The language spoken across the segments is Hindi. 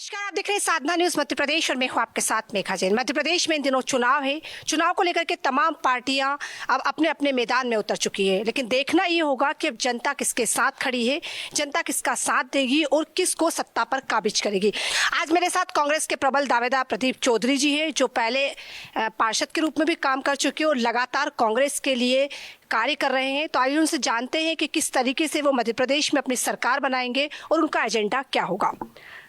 नमस्कार, आप देख रहे हैं साधना न्यूज मध्य प्रदेश और मैं हूं आपके साथ मेघा जैन। मध्य प्रदेश में इन दिनों चुनाव है। चुनाव को लेकर के तमाम पार्टियां अब अपने अपने मैदान में उतर चुकी है, लेकिन देखना ये होगा कि अब जनता किसके साथ खड़ी है, जनता किसका साथ देगी और किसको सत्ता पर काबिज करेगी। आज मेरे साथ कांग्रेस के प्रबल दावेदार प्रदीप चौधरी जी है, जो पहले पार्षद के रूप में भी काम कर चुके और लगातार कांग्रेस के लिए कार्य कर रहे हैं। तो आइए उनसे जानते हैं कि किस तरीके से वो मध्य प्रदेश में अपनी सरकार बनाएंगे और उनका एजेंडा क्या होगा।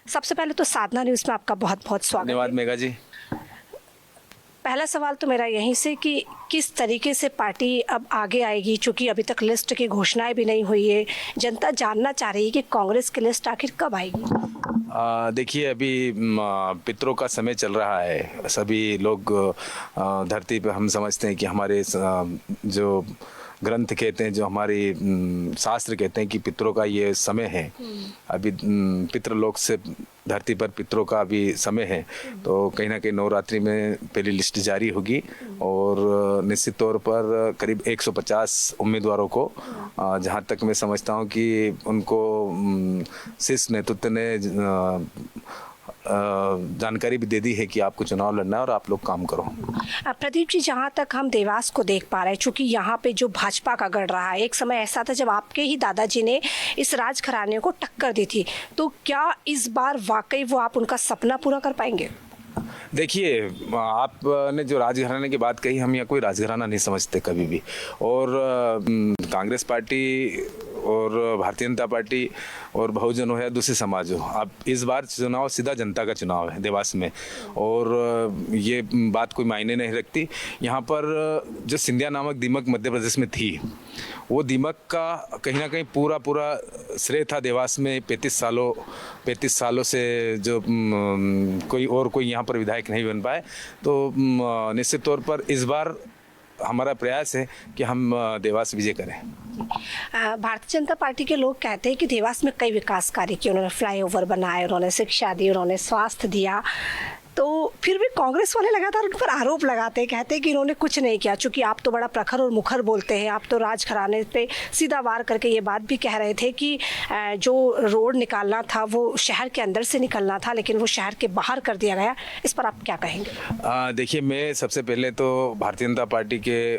सबसे पहले तो साधना न्यूज़ में आपका बहुत बहुत स्वागत। धन्यवाद मेघा जी। पहला सवाल तो मेरा यहीं से कि किस तरीके से पार्टी अब आगे आएगी, चूंकि अभी तक लिस्ट की घोषणाएं भी नहीं हुई है। जनता जानना चाह रही है कि कांग्रेस की लिस्ट आखिर कब आएगी। देखिए, अभी पितरों का समय चल रहा है। सभी लोग धरती पे, हम समझते हैं कि हमारे जो ग्रंथ कहते हैं, जो हमारी शास्त्र कहते हैं कि पितरों का ये समय है। अभी पितृलोक से धरती पर पितरों का अभी समय है, तो कहीं ना कहीं नवरात्रि में पहली लिस्ट जारी होगी और निश्चित तौर पर करीब 150 उम्मीदवारों को, जहां तक मैं समझता हूं कि उनको शीर्ष नेतृत्व ने जानकारी भी दे दी है कि आपको चुनाव लड़ना है और आप लोग काम करो। प्रदीप जी, जहाँ तक हम देवास को देख पा रहे हैं, चूंकि यहाँ पे जो भाजपा का गढ़ रहा है, एक समय ऐसा था जब आपके ही दादाजी ने इस राजघराने को टक्कर दी थी, तो क्या इस बार वाकई वो आप उनका सपना पूरा कर पाएंगे? देखिए, आपने जो राजघराने की बात कही, हम यहाँ कोई राजघराना नहीं समझते कभी भी। और कांग्रेस पार्टी और भारतीय जनता पार्टी और बहुजन हो या दूसरे समाज हो, अब इस बार चुनाव सीधा जनता का चुनाव है देवास में, और ये बात कोई मायने नहीं रखती। यहाँ पर जो सिंधिया नामक दीमक मध्य प्रदेश में थी, वो दीमक का कहीं ना कहीं पूरा श्रेय था देवास में। 35 सालों से जो कोई यहाँ पर विधायक नहीं बन पाए, तो निश्चित तौर पर इस बार हमारा प्रयास है कि हम देवास विजय करें। भारतीय जनता पार्टी के लोग कहते हैं कि देवास में कई विकास कार्य किए, उन्होंने फ्लाईओवर बनाए, उन्होंने शिक्षा दी, उन्होंने स्वास्थ्य दिया, तो फिर भी कांग्रेस वाले लगातार उन पर आरोप लगाते हैं, कहते हैं कि इन्होंने कुछ नहीं किया। चूंकि आप तो बड़ा प्रखर और मुखर बोलते हैं, आप तो राजघराने पे सीधा वार करके ये बात भी कह रहे थे कि जो रोड निकालना था वो शहर के अंदर से निकलना था, लेकिन वो शहर के बाहर कर दिया गया। इस पर आप क्या कहेंगे? देखिए, मैं सबसे पहले तो भारतीय जनता पार्टी के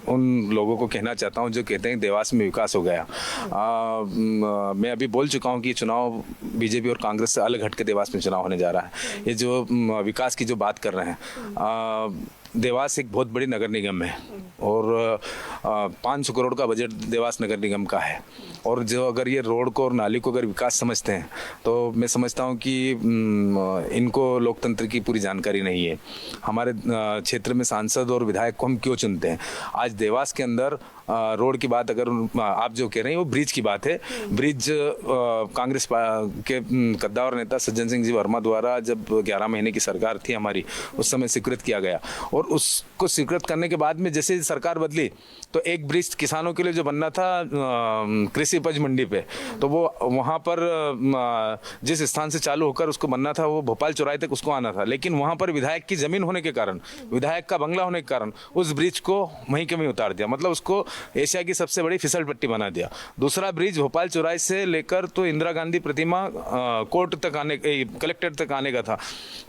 उन लोगों को कहना चाहता हूँ जो कहते हैं देवास में विकास हो गया। मैं अभी बोल चुका हूँ कि चुनाव बीजेपी और कांग्रेस से अलग हट के देवास में चुनाव होने जा रहा है। ये जो विकास की जो बात कर रहे हैं, देवास एक बहुत बड़ी नगर निगम है और 500 करोड़ का बजट देवास नगर निगम का है। और जो अगर ये रोड को और नाली को अगर विकास समझते हैं, तो मैं समझता हूँ कि इनको लोकतंत्र की पूरी जानकारी नहीं है। हमारे क्षेत्र में सांसद और विधायक को हम क्यों चुनते हैं? आज देवास के अंदर रोड की बात अगर आप जो कह रहे हैं, वो ब्रिज की बात है। ब्रिज कांग्रेस के कद्दावर नेता सज्जन सिंह जी वर्मा द्वारा जब 11 महीने की सरकार थी हमारी, उस समय स्वीकृत किया गया, और उसको स्वीकृत करने के बाद में जैसे सरकार बदली, तो एक ब्रिज किसानों के लिए जो बनना था कृषि उपज मंडी पे, तो वो वहाँ पर जिस स्थान से चालू होकर उसको बनना था, वो भोपाल चौराहे तक उसको आना था, लेकिन वहाँ पर विधायक की जमीन होने के कारण, विधायक का बंगला होने के कारण उस ब्रिज को वहीं के वहीं उतार दिया। मतलब उसको एशिया की सबसे बड़ी फिसल पट्टी बना दिया। दूसरा ब्रिज भोपाल चौराहे से लेकर तो इंदिरा गांधी प्रतिमा कोर्ट तक आने, कलेक्टेड तक आने का था,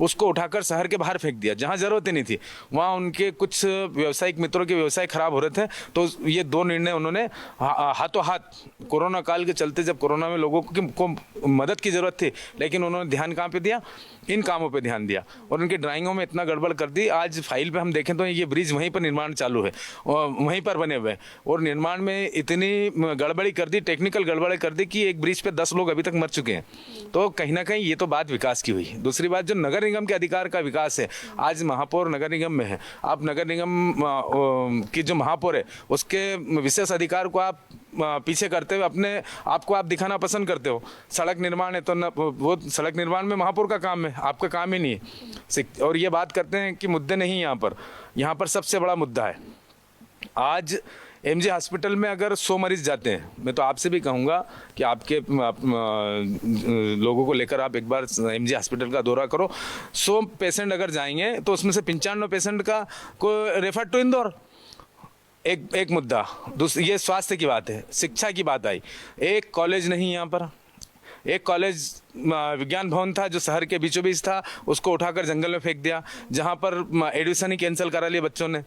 उसको उठाकर शहर के बाहर फेंक दिया जहां जरूरत ही नहीं थी। वहां उनके कुछ व्यावसायिक मित्रों के व्यवसाय खराब हो रहे थे, तो ये दो निर्णय उन्होंने हाथों हाथ, कोरोना काल के चलते, जब कोरोना में लोगों को मदद की जरूरत थी, लेकिन उन्होंने ध्यान कहाँ पे दिया? इन कामों पे ध्यान दिया, और उनकी ड्राइंगों में इतना गड़बड़ कर दी। आज फाइल पे हम देखें तो ये ब्रिज वहीं पर निर्माण चालू है, वहीं पर बने हुए, और निर्माण में इतनी गड़बड़ी कर दी, टेक्निकल गड़बड़ी कर दी कि एक ब्रिज पे 10 लोग अभी तक मर चुके हैं। तो कहीं ना कहीं ये तो बात विकास की हुई। दूसरी बात, जो नगर निगम के अधिकार का विकास है, आज महापौर नगर निगम में है। आप नगर निगम की जो महापौर है, उसके विशेष अधिकार को आप पीछे करते हुए अपने आपको आप दिखाना पसंद करते हो। सड़क निर्माण है तो वो सड़क निर्माण में महापौर का काम है, आपका काम ही नहीं है। और ये बात करते हैं कि मुद्दे नहीं, यहाँ पर सबसे बड़ा मुद्दा है। आज एमजे हॉस्पिटल में अगर 100 मरीज जाते हैं, मैं तो आपसे भी कहूँगा कि आपके लोगों को लेकर आप एक बार एमजे हॉस्पिटल का दौरा करो। 100 पेशेंट अगर जाएंगे तो उसमें से 95 पेशेंट का को रेफर टू इंदौर। एक मुद्दा। दूसरी, ये स्वास्थ्य की बात है। शिक्षा की बात आई, एक कॉलेज नहीं यहाँ पर, एक कॉलेज विज्ञान भवन था जो शहर के बीचों बीच था, उसको उठाकर जंगल में फेंक दिया, जहाँ पर एडमिशन ही कैंसिल करा लिए बच्चों ने।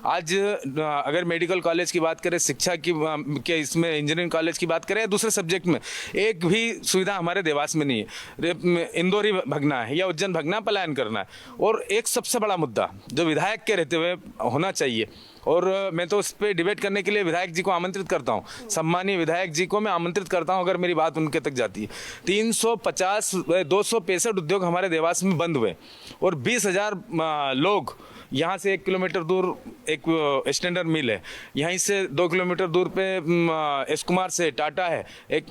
आज अगर मेडिकल कॉलेज की बात करें, शिक्षा की के इसमें इंजीनियरिंग कॉलेज की बात करें या दूसरे सब्जेक्ट में, एक भी सुविधा हमारे देवास में नहीं है। इंदौर ही भगना है या उज्जैन भगना, पलायन करना है। और एक सबसे बड़ा मुद्दा जो विधायक के रहते हुए होना चाहिए, और मैं तो उस पर डिबेट करने के लिए विधायक जी को आमंत्रित करता हूं, सम्मानीय विधायक जी को मैं आमंत्रित करता हूं अगर मेरी बात उनके तक जाती है। 265 उद्योग हमारे देवास में बंद हुए और 20,000 लोग, यहाँ से 1 किलोमीटर दूर एक स्टैंडर्ड मिल है, यहीं से 2 किलोमीटर दूर पे एस कुमार से टाटा है, एक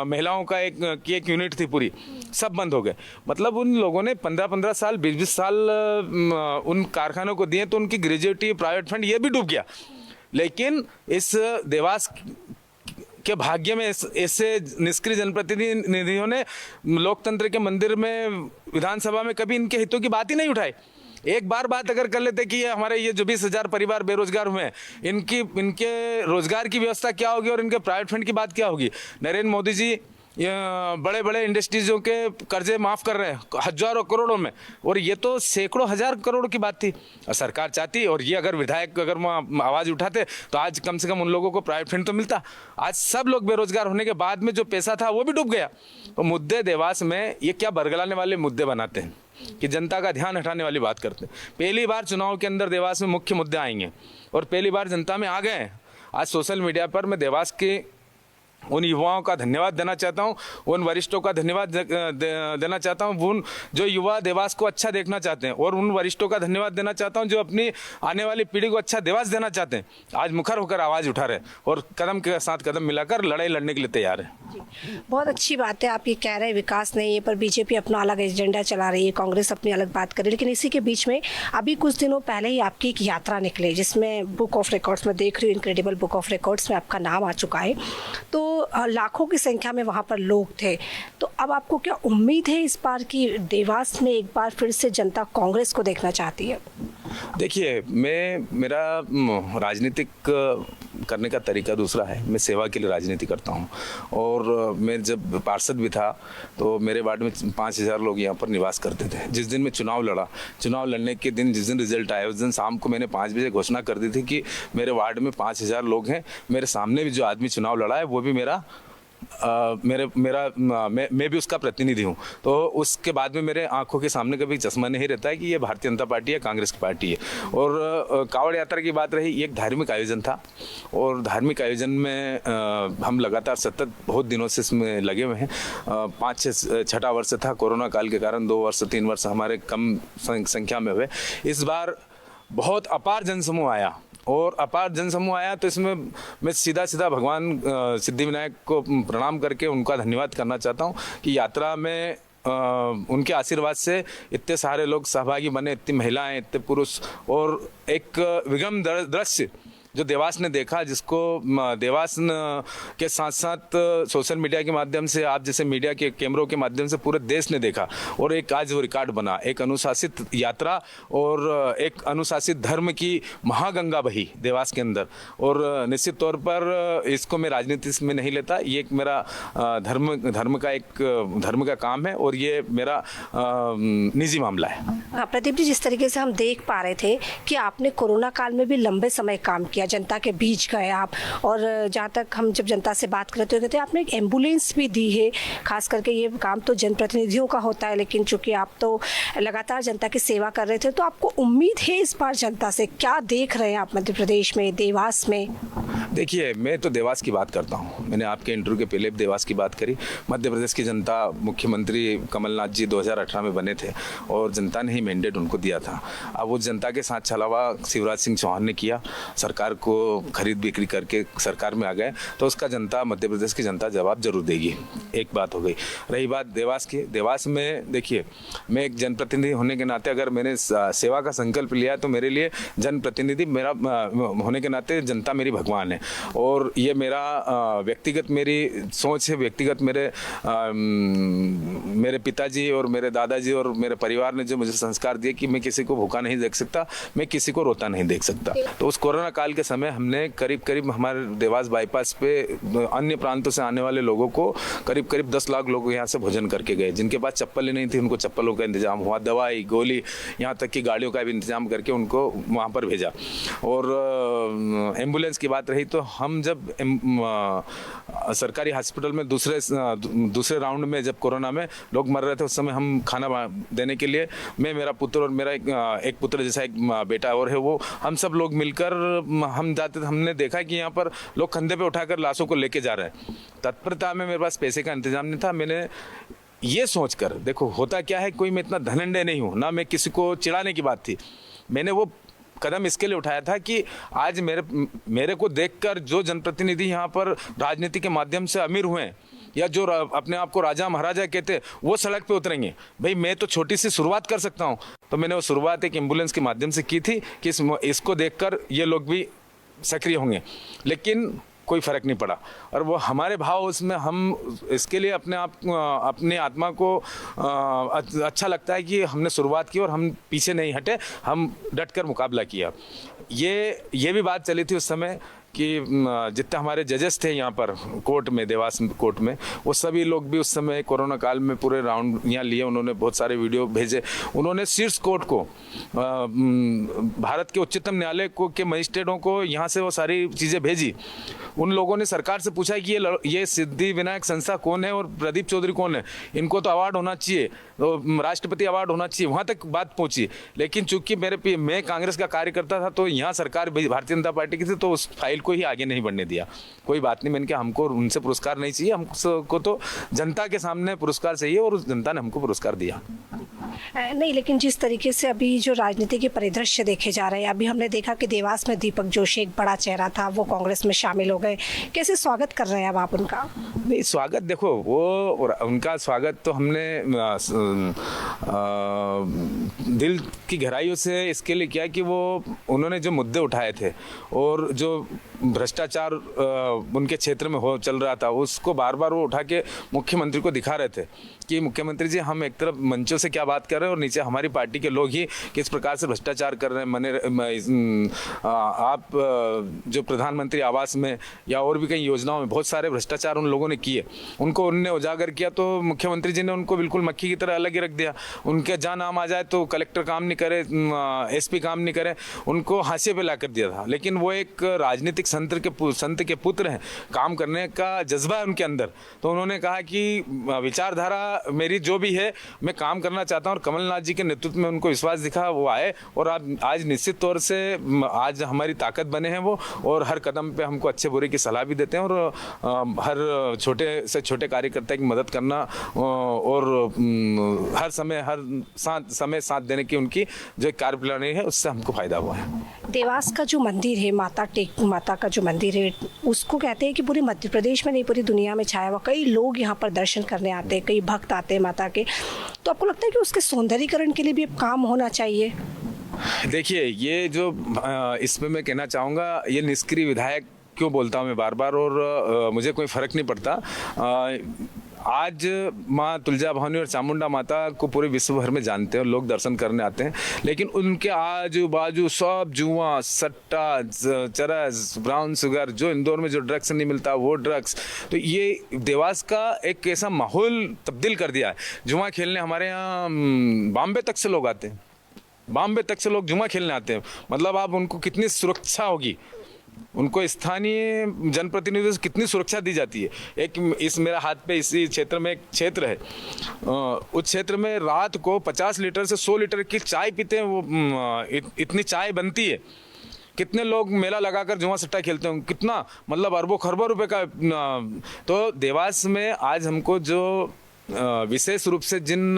महिलाओं का एक यूनिट थी पूरी, सब बंद हो गए। मतलब उन लोगों ने 15-15 साल 20-20 साल उन कारखानों को दिए, तो उनकी ग्रेजुएटी प्राइवेट फंड ये भी डूब गया। लेकिन इस देवास के भाग्य में ऐसे निष्क्रिय जनप्रतिनिधियों ने लोकतंत्र के मंदिर में, विधानसभा में कभी इनके हितों की बात ही नहीं उठाई। एक बार बात अगर कर लेते कि ये हमारे ये जो 20,000 परिवार बेरोजगार हुए हैं, इनके रोजगार की व्यवस्था क्या होगी और इनके प्राइवेट फंड की बात क्या होगी। नरेंद्र मोदी जी बड़े बड़े इंडस्ट्रीजों के कर्जे माफ़ कर रहे हैं हजारों करोड़ों में, और ये तो सैकड़ों हजार करोड़ की बात थी। सरकार चाहती, और ये अगर विधायक अगर आवाज़ उठाते तो आज कम से कम उन लोगों को प्राइवेट फंड तो मिलता। आज सब लोग बेरोजगार होने के बाद में जो पैसा था वो भी डूब गया। तो मुद्दे देवास में ये क्या बरगलाने वाले मुद्दे बनाते हैं कि जनता का ध्यान हटाने वाली बात करते हैं। पहली बार चुनाव के अंदर देवास में मुख्य मुद्दे आएंगे और पहली बार जनता में आ गए हैं। आज सोशल मीडिया पर मैं देवास के उन युवाओं का धन्यवाद देना चाहता हूं, उन वरिष्ठों का धन्यवाद देना चाहता हूं, उन जो युवा देवास को अच्छा देखना चाहते हैं, और उन वरिष्ठों का धन्यवाद देना चाहता हूं जो अपनी आने वाली पीढ़ी को अच्छा देवास देना चाहते हैं। आज मुखर होकर आवाज़ उठा रहे और कदम के साथ कदम मिलाकर लड़ाई लड़ने के लिए तैयार है। बहुत अच्छी बात है, आप ये कह रहे हैं विकास नहीं है, पर बीजेपी अपना अलग एजेंडा चला रही है, कांग्रेस अपनी अलग बात कर रही है। लेकिन इसी के बीच में अभी कुछ दिनों पहले ही आपकी एक यात्रा निकली, जिसमें बुक ऑफ रिकॉर्ड्स में देख रही हूँ, इनक्रेडिबल बुक ऑफ रिकॉर्ड्स में आपका नाम आ चुका है। तो लाखों की संख्या में वहाँ पर लोग थे। तो अब आपको क्या उम्मीद है इस बार की देवास में एक बार फिर से जनता कांग्रेस को देखना चाहती है? देखिए, मेरा राजनीतिक करने का तरीका दूसरा है। मैं सेवा के लिए राजनीति करता हूं, और मैं जब पार्षद भी था तो मेरे वार्ड में 5,000 लोग यहाँ पर निवास करते थे। जिस दिन मैं चुनाव लड़ा, चुनाव लड़ने के दिन जिस दिन रिजल्ट आया, उस दिन शाम को मैंने 5 बजे घोषणा कर दी थी कि मेरे वार्ड में 5,000 लोग हैं। मेरे सामने भी जो आदमी चुनाव लड़ा है वो भी मैं भी उसका प्रतिनिधि हूँ। तो उसके बाद में मेरे आंखों के सामने कभी चश्मा नहीं रहता है कि ये भारतीय जनता पार्टी है, कांग्रेस की पार्टी है। और कांवड़ यात्रा की बात रही, ये एक धार्मिक आयोजन था, और धार्मिक आयोजन में हम लगातार सतत बहुत दिनों से इसमें लगे हुए हैं। 5-6 वर्ष था, कोरोना काल के कारण 2 वर्ष 3 वर्ष हमारे कम संख्या में हुए। इस बार बहुत अपार जनसमूह आया, और अपार जनसमूह आया तो इसमें मैं सीधा भगवान सिद्धिविनायक को प्रणाम करके उनका धन्यवाद करना चाहता हूं कि यात्रा में उनके आशीर्वाद से इतने सारे लोग सहभागी बने, इतनी महिलाएं, इतने पुरुष, और एक विगम दृश्य जो देवास ने देखा, जिसको देवास के साथ साथ सोशल मीडिया के माध्यम से, आप जैसे मीडिया के कैमरों के माध्यम से पूरे देश ने देखा, और एक आज वो रिकॉर्ड बना, एक अनुशासित यात्रा और एक अनुशासित धर्म की महागंगा बही देवास के अंदर। और निश्चित तौर पर इसको मैं राजनीति में नहीं लेता, ये एक मेरा धर्म का काम है, और ये मेरा निजी मामला है। प्रदीप जी, जिस तरीके से हम देख पा रहे थे कि आपने कोरोना काल में भी लंबे समय काम किया, जनता के बीच गए आप, और जहाँ तक हम जब जनता से बात करते हुए कहते हैं आपने एक एम्बुलेंस भी दी है। खास करके ये काम तो जनप्रतिनिधियों का होता है, लेकिन चूंकि आप तो लगातार जनता की सेवा कर रहे थे, तो आपको उम्मीद है इस बार जनता से? क्या देख रहे हैं आप मध्य प्रदेश में, देवास में? देखिए, मैं तो देवास की बात करता हूँ। मैंने आपके इंटरव्यू के पहले भी देवास की बात करी। मध्य प्रदेश की जनता, मुख्यमंत्री कमलनाथ जी 2018 में बने थे, और जनता ने ही मैंडेट उनको दिया था। अब वो जनता के साथ छलावा शिवराज सिंह चौहान ने किया, सरकार को खरीद बिक्री करके सरकार में आ गए, तो उसका जनता, मध्य प्रदेश की जनता जवाब जरूर देगी। एक बात हो गई। रही बात देवास की, देवास में देखिए, मैं एक जनप्रतिनिधि होने के नाते अगर मैंने सेवा का संकल्प लिया, तो मेरे लिए जनप्रतिनिधि मेरा होने के नाते जनता मेरी भगवान है, और ये मेरा व्यक्तिगत मेरी सोच है, व्यक्तिगत मेरे पिताजी और मेरे दादाजी और मेरे परिवार ने जो मुझे संस्कार दिए कि मैं किसी को भूखा नहीं देख सकता, मैं किसी को रोता नहीं देख सकता। तो उस कोरोना काल के समय हमने करीब करीब हमारे देवास बाईपास पे अन्य प्रांतों से आने वाले लोगों को करीब करीब 10 लाख लोग यहाँ से भोजन करके गए। जिनके पास चप्पलें नहीं थी उनको चप्पलों का इंतजाम हुआ, दवाई गोली यहाँ तक कि गाड़ियों का भी इंतजाम करके उनको वहाँ पर भेजा। और एम्बुलेंस की बात रही तो हम जब सरकारी हॉस्पिटल में दूसरे राउंड में जब कोरोना में लोग मर रहे थे उस समय हम खाना देने के लिए मैं, मेरा पुत्र और मेरा एक पुत्र जैसा एक बेटा और है, वो हम सब लोग मिलकर हम जाते थे। हमने देखा कि यहाँ पर लोग कंधे पे उठाकर लाशों को लेके जा रहे हैं। तत्परता में मेरे पास पैसे का इंतजाम नहीं था। मैंने ये सोचकर, देखो होता क्या है, कोई मैं इतना धनंजय नहीं हूँ ना, मैं किसी को चिढ़ाने की बात थी। मैंने वो कदम इसके लिए उठाया था कि आज मेरे को देखकर जो जनप्रतिनिधि यहाँ पर राजनीति के माध्यम से अमीर हुए हैं या जो अपने आप को राजा महाराजा कहते हैं वो सड़क पे उतरेंगे। भाई मैं तो छोटी सी शुरुआत कर सकता हूँ। तो मैंने वो शुरुआत एक एम्बुलेंस के माध्यम से की थी कि इसको देखकर ये लोग भी सक्रिय होंगे, लेकिन कोई फर्क नहीं पड़ा। और वो हमारे भाव उसमें हम इसके लिए अपने आत्मा को अच्छा लगता है कि हमने शुरुआत की और हम पीछे नहीं हटे, हम डटकर मुकाबला किया। ये भी बात चली थी उस समय कि जितने हमारे जजेस थे यहाँ पर कोर्ट में, देवास कोर्ट में, वो सभी लोग भी उस समय कोरोना काल में पूरे राउंड यहाँ लिए। उन्होंने बहुत सारे वीडियो भेजे। उन्होंने शीर्ष कोर्ट को, भारत के उच्चतम न्यायालय को के मजिस्ट्रेटों को यहाँ से वो सारी चीज़ें भेजी। उन लोगों ने सरकार से पूछा कि ये सिद्धि विनायक संस्था कौन है और प्रदीप चौधरी कौन है, इनको तो अवार्ड होना चाहिए, तो राष्ट्रपति अवार्ड होना चाहिए, वहाँ तक बात पहुँची। लेकिन चूंकि मैं कांग्रेस का कार्यकर्ता था तो यहाँ सरकार भारतीय जनता पार्टी की थी, तो उस फाइल को ही आगे नहीं बढ़ने दिया। कोई बात नहीं, मैंने कहा हमको उनसे पुरस्कार नहीं चाहिए, हमको तो जनता के सामने पुरस्कार चाहिए और उस जनता ने हमको पुरस्कार दिया। नहीं, लेकिन जिस तरीके से अभी जो राजनीति के परिदृश्य देखे जा रहे हैं, अभी हमने देखा कि देवास में दीपक जोशी एक बड़ा चेहरा था, वो कांग्रेस में शामिल हो गए। कैसे स्वागत कर रहे हैं अब आप उनका? नहीं, स्वागत देखो, वो उनका स्वागत तो हमने दिल की गहराइयों से इसके लिए किया कि वो उन्होंने जो मुद्दे उठाए थे और जो भ्रष्टाचार उनके क्षेत्र में चल रहा था, उसको बार बार वो उठा के मुख्यमंत्री को दिखा रहे थे कि मुख्यमंत्री जी, हम एक तरफ मंचों से क्या बात कर रहे हैं और नीचे हमारी पार्टी के लोग ही किस प्रकार से भ्रष्टाचार कर रहे हैं। आप जो प्रधानमंत्री आवास में या और भी कई योजनाओं में बहुत सारे भ्रष्टाचार उन लोगों ने किए, उनको उनने उजागर किया, तो मुख्यमंत्री जी ने उनको बिल्कुल मक्खी की तरह अलग ही रख दिया। उनके जहाँ नाम आ जाए तो कलेक्टर काम नहीं करे, SP काम नहीं करे, उनको हाशिए पे ला कर दिया था। लेकिन वो एक राजनीतिक संत के पुत्र हैं, काम करने का जज्बा है उनके अंदर। तो उन्होंने कहा कि विचारधारा मेरी जो भी है, मैं काम करना चाहता हूँ और कमलनाथ जी के नेतृत्व में उनको विश्वास दिखा, वो आए और आज निश्चित तौर से आज हमारी ताकत बने हैं वो, और हर कदम पे हमको अच्छे बुरे की सलाह भी देते हैं और हर छोटे से छोटे कार्यकर्ता की मदद करना और हर समय साथ देने की उनकी जो कार्यप्रणाली है उससे हमको फायदा हुआ है। देवास का जो मंदिर है, माता का जो मंदिर है, उसको कहते हैं कि पूरे मध्य प्रदेश में नहीं पूरी दुनिया में छाया हुआ। कई लोग यहाँ पर दर्शन करने आते हैं, कई भक्त आते हैं माता के। तो आपको लगता है कि उसके सौंदर्यीकरण के लिए भी काम होना चाहिए? देखिए, ये जो इसमें मैं कहना चाहूँगा, ये निष्क्रिय विधायक क्यों बोलता हूँ मैं बार बार, और मुझे कोई फर्क नहीं पड़ता। आज माँ तुलजा भवानी और चामुंडा माता को पूरे विश्व भर में जानते हैं और लोग दर्शन करने आते हैं, लेकिन उनके आजू बाजू सब जुआ, सट्टा, चरस, ब्राउन शुगर, जो इंदौर में जो ड्रग्स नहीं मिलता वो ड्रग्स, तो ये देवास का एक ऐसा माहौल तब्दील कर दिया है। जुआ खेलने हमारे यहाँ बॉम्बे तक से लोग आते हैं, बॉम्बे तक से लोग जुआ खेलने आते हैं। मतलब आप उनको कितनी सुरक्षा होगी, उनको स्थानीय जनप्रतिनिधियों से कितनी सुरक्षा दी जाती है। एक इस मेरा हाथ पे इसी क्षेत्र में एक क्षेत्र है, उस क्षेत्र में रात को 50 लीटर से 100 लीटर की चाय पीते हैं। वो इतनी चाय बनती है। कितने लोग मेला लगाकर जुआ सट्टा खेलते हैं, कितना मतलब अरबों खरबों रुपए का। तो देवास में आज हमको जो विशेष रूप से जिन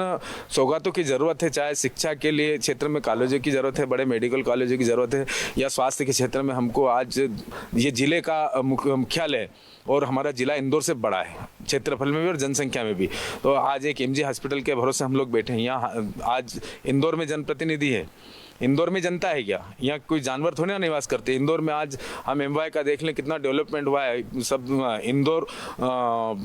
सौगातों की ज़रूरत है, चाहे शिक्षा के लिए क्षेत्र में कॉलेजों की ज़रूरत है, बड़े मेडिकल कॉलेजों की ज़रूरत है, या स्वास्थ्य के क्षेत्र में हमको आज ये ज़िले का मुख्यालय और हमारा ज़िला इंदौर से बड़ा है क्षेत्रफल में भी और जनसंख्या में भी। तो आज एक MG हॉस्पिटल के भरोसे हम लोग बैठे हैं। यहाँ आज इंदौर में जनप्रतिनिधि है, इंदौर में जनता है क्या? यहाँ कोई जानवर थोड़े ना निवास करते। इंदौर में आज हम एमवाई का देख लें कितना डेवलपमेंट हुआ है, सब इंदौर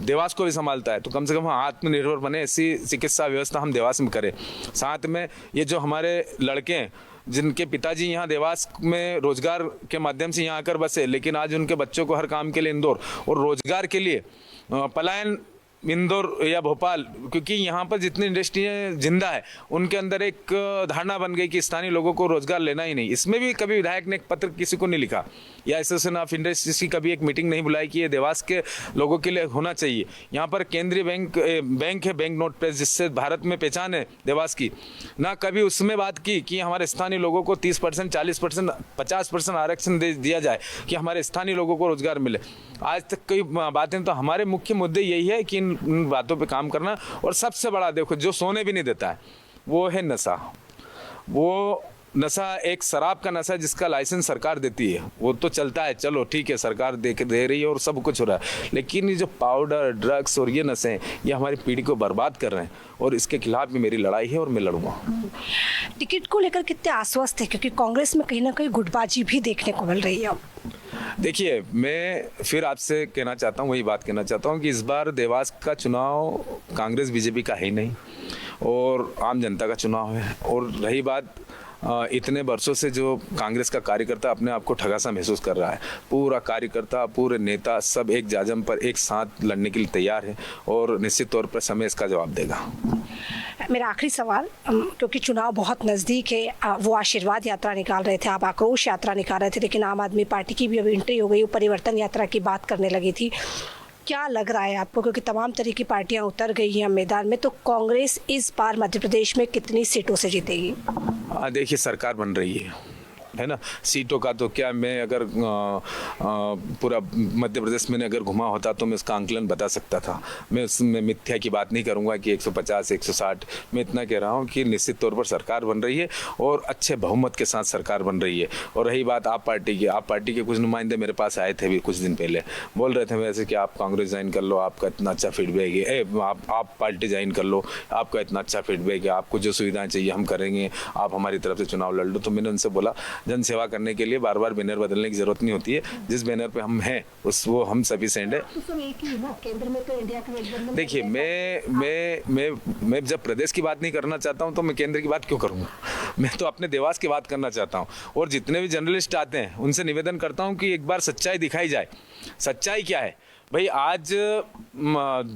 देवास को भी संभालता है। तो कम से कम हम आत्मनिर्भर बने, ऐसी चिकित्सा व्यवस्था हम देवास में करें। साथ में ये जो हमारे लड़के हैं जिनके पिताजी यहाँ देवास में रोजगार के माध्यम से यहाँ आकर बसे, लेकिन आज उनके बच्चों को हर काम के लिए इंदौर और रोजगार के लिए पलायन इंदौर या भोपाल, क्योंकि यहाँ पर जितनी इंडस्ट्रियाँ जिंदा है उनके अंदर एक धारणा बन गई कि स्थानीय लोगों को रोजगार लेना ही नहीं। इसमें भी कभी विधायक ने एक पत्र किसी को नहीं लिखा या एसोसिएशन ऑफ इंडस्ट्रीज की कभी एक मीटिंग नहीं बुलाई कि ये देवास के लोगों के लिए होना चाहिए। यहाँ पर केंद्रीय बैंक है, बैंक नोट प्रेस, जिससे भारत में पहचान है देवास की, ना कभी उसमें बात की कि हमारे स्थानीय लोगों को 30%, 40%, 50% आरक्षण दिया जाए कि हमारे स्थानीय लोगों को रोजगार मिले। आज तक कई बातें, तो हमारे मुख्य मुद्दे यही है कि इन बातों पे काम करना। और सबसे बड़ा देखो जो सोने भी नहीं देता है वो है नशा। वो नशा एक शराब का नशा जिसका लाइसेंस सरकार देती है, वो तो चलता है, चलो ठीक है, सरकार दे रही है और सब कुछ हो रहा है। लेकिन ये जो पाउडर, ड्रग्स और ये नशे हैं, ये हमारी पीढ़ी को बर्बाद कर रहे हैं और इसके खिलाफ भी मेरी लड़ाई है और मैं लड़ूंगा। टिकट को लेकर कितने आश्वस्त है, क्योंकि कांग्रेस में कहीं ना कहीं गुटबाजी भी देखने को मिल रही है? देखिए, मैं फिर आपसे कहना चाहता हूँ, वही बात कहना चाहता हूँ कि इस बार देवास का चुनाव कांग्रेस बीजेपी का है ही नहीं और आम जनता का चुनाव है। और रही बात इतने वर्षों से जो कांग्रेस का कार्यकर्ता अपने आप को ठगा सा महसूस कर रहा है, पूरा कार्यकर्ता, पूरे नेता सब एक जाजम पर एक साथ लड़ने के लिए तैयार है और निश्चित तौर पर समय इसका जवाब देगा। मेरा आखिरी सवाल, क्योंकि चुनाव बहुत नज़दीक है, वो आशीर्वाद यात्रा निकाल रहे थे, आप आक्रोश यात्रा निकाल रहे थे, लेकिन आम आदमी पार्टी की भी अभी एंट्री हो गई, वो परिवर्तन यात्रा की बात करने लगी थी। क्या लग रहा है आपको, क्योंकि तमाम तरह की पार्टियां उतर गई हैं मैदान में, तो कांग्रेस इस बार मध्य प्रदेश में कितनी सीटों से जीतेगी? देखिए, सरकार बन रही है ना। सीटों का तो क्या, मैं अगर पूरा मध्य प्रदेश में अगर घुमा होता तो मैं उसका आंकलन बता सकता था। मैं उसमें मिथ्या की बात नहीं करूंगा कि 150, 160, मैं इतना कह रहा हूं कि निश्चित तौर पर सरकार बन रही है और अच्छे बहुमत के साथ सरकार बन रही है। और रही बात आप पार्टी के कुछ नुमाइंदे मेरे पास आए थे भी कुछ दिन पहले, बोल रहे थे वैसे कि आप कांग्रेस ज्वाइन कर लो, आपका इतना अच्छा फीडबैक है, आप पार्टी ज्वाइन कर लो, आपका इतना अच्छा फीडबैक है, आपको जो सुविधाएं चाहिए हम करेंगे, आप हमारी तरफ से चुनाव लड़ लो। तो मैंने उनसे बोला, जन सेवा करने के लिए बार बार बैनर बदलने की जरूरत नहीं होती है, जिस बैनर पे हम हैं वो हम सफिशिएंट है। देखिए, मैं जब प्रदेश की बात नहीं करना चाहता हूं तो मैं केंद्र की बात क्यों करूंगा? मैं तो अपने देवास की बात करना चाहता हूं। और जितने भी जर्नलिस्ट आते हैं उनसे निवेदन करता हूं कि एक बार सच्चाई दिखाई जाए। सच्चाई क्या है भाई? आज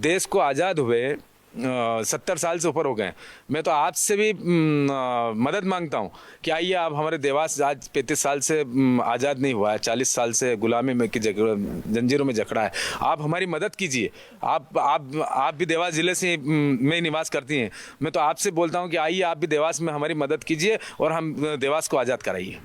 देश को आज़ाद हुए 70 साल से ऊपर हो गए। मैं तो आपसे भी मदद मांगता हूं कि आइए, आप हमारे देवास आज 35 साल से आज़ाद नहीं हुआ है, 40 साल से गुलामी में की जंजीरों में जकड़ा है। आप हमारी मदद कीजिए। आप भी देवास जिले से में निवास करती हैं। मैं तो आपसे बोलता हूं कि आइए, आप भी देवास में हमारी मदद कीजिए और हम देवास को आज़ाद कराइए।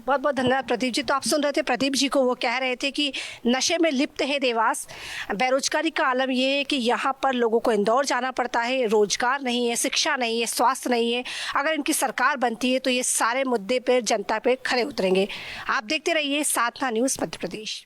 बहुत बहुत धन्यवाद प्रदीप जी। तो आप सुन रहे थे प्रदीप जी को, वो कह रहे थे कि नशे में लिप्त है देवास, बेरोजगारी का आलम ये है कि यहाँ पर लोगों को इंदौर जाना पड़ता है, रोजगार नहीं है, शिक्षा नहीं है, स्वास्थ्य नहीं है। अगर इनकी सरकार बनती है तो ये सारे मुद्दे पर जनता पे खरे उतरेंगे। आप देखते रहिए साधना न्यूज़ मध्य प्रदेश।